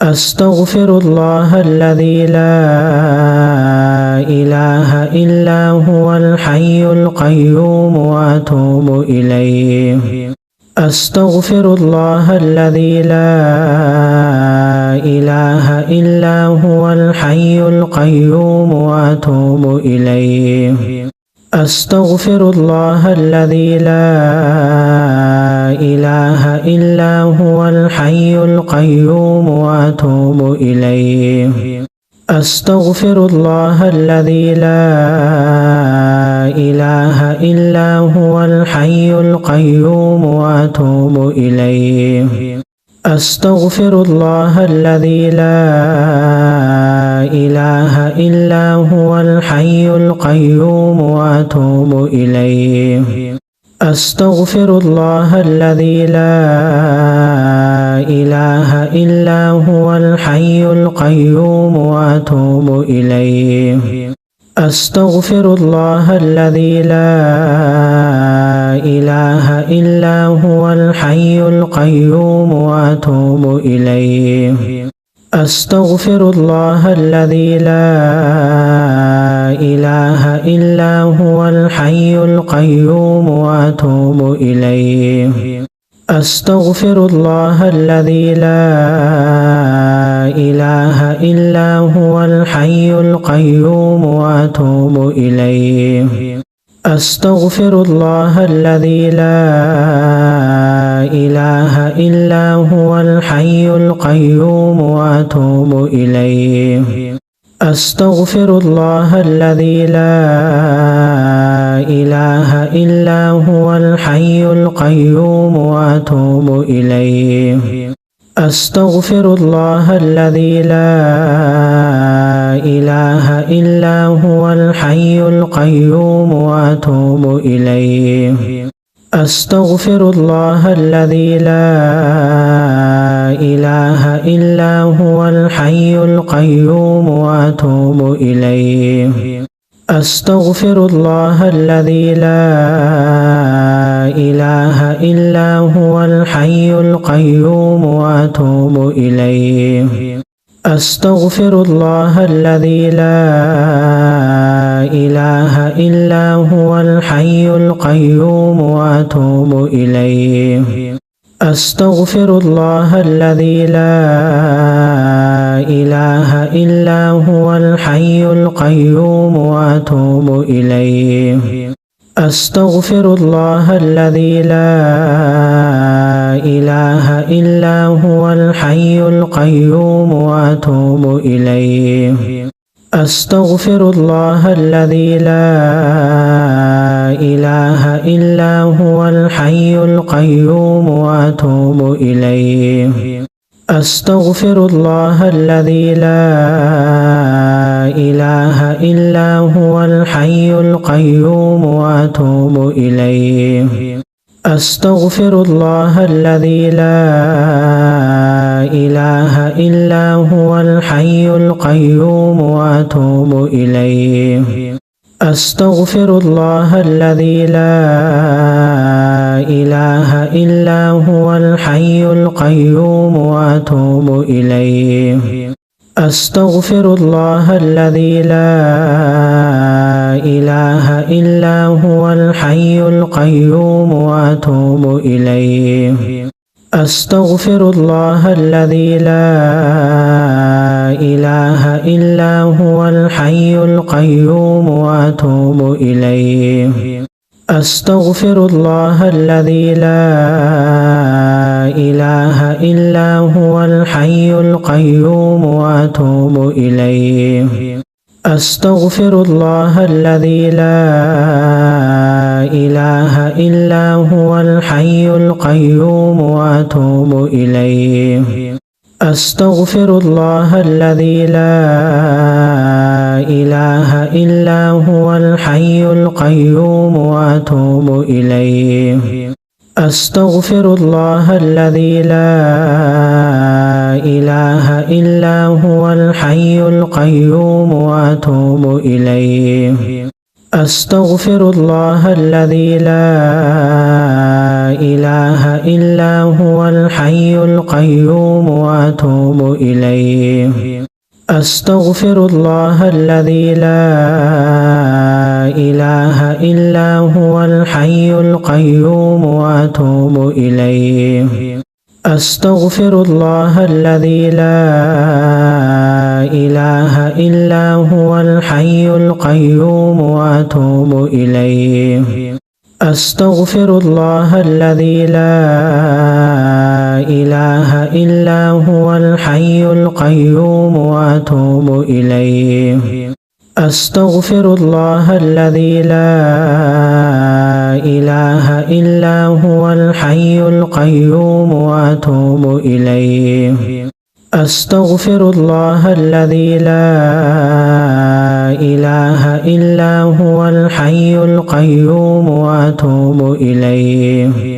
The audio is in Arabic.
أستغفر الله الذي لا إله إلا هو الحي القيوم وأتوب إليه. أستغفر الله الذي لا إله إلا هو الحي القيوم وأتوب إليه. أستغفر الله الذي لا إله إلا هو الحي القيوم وأتوب إليه. أستغفر الله الذي لا إله إلا هو الحي القيوم وأتوب إليه. أستغفر الله الذي لا إله إلا هو الحي القيوم وأتوب إليه. أستغفر الله الذي لا إله إلا هو الحي القيوم وأتوب إليه. أستغفر الله الذي لا إله إلا هو الحي القيوم وأتوب إليه. أستغفر الله الذي لا إله إلا هو الحي القيوم وأتوب إليه. أستغفر الله الذي لا إله إلا هو الحي القيوم وأتوب إليه. أستغفر الله الذي لا إله إلا هو الحي القيوم وأتوب إليه. أستغفر الله الذي لا إله إلا هو الحي القيوم وأتوب إليه. أستغفر الله الذي لا إله إلا هو الحي القيوم وأتوب إليه. أستغفر الله الذي لا إله إلا هو الحي القيوم وأتوب إليه. أستغفر الله الذي لا إله إلا هو الحي القيوم وأتوب إليه. أستغفر الله الذي لا إله إلا هو الحي القيوم وأتوب إليه. أستغفر الله الذي لا إله إلا هو الحي القيوم وأتوب إليه. أستغفر الله الذي لا إله إلا هو الحي القيوم وأتوب إليه. أستغفر الله الذي لا إله إلا هو الحي القيوم وأتوب إليه. أستغفر الله الذي لا إله إلا هو الحي القيوم وأتوب إليه. أستغفر الله الذي لا إله إلا هو الحي القيوم وأتوب إليه. أستغفر الله الذي لا إله إلا هو الحي القيوم وأتوب إليه. أستغفر الله الذي لا إله إلا هو الحي القيوم وأتوب إليه. أستغفر الله الذي لا إله إلا هو الحي القيوم وأتوب إليه. أستغفر الله الذي لا إله إلا هو الحي القيوم وأتوب إليه. أستغفر الله الذي لا إله إلا هو الحي القيوم وأتوب إليه. أستغفر الله الذي لا إله إلا هو الحي القيوم وأتوب إليه. أستغفر الله الذي لا إله إلا هو الحي القيوم وأتوب إليه. أستغفر الله الذي لا إله إلا هو الحي القيوم وأتوب إليه أستغفر الله الذي لا إله إلا هو الحي القيوم وأتوب إليه أستغفر الله الذي لا إله إلا هو الحي القيوم وأتوب إليه أستغفر الله الذي لا إله إلا هو الحي القيوم وأتوب إليه أستغفر الله الذي لا إله إلا هو الحي القيوم وأتوب إليه أستغفر الله الذي لا إله إلا هو الحي القيوم وأتوب إليه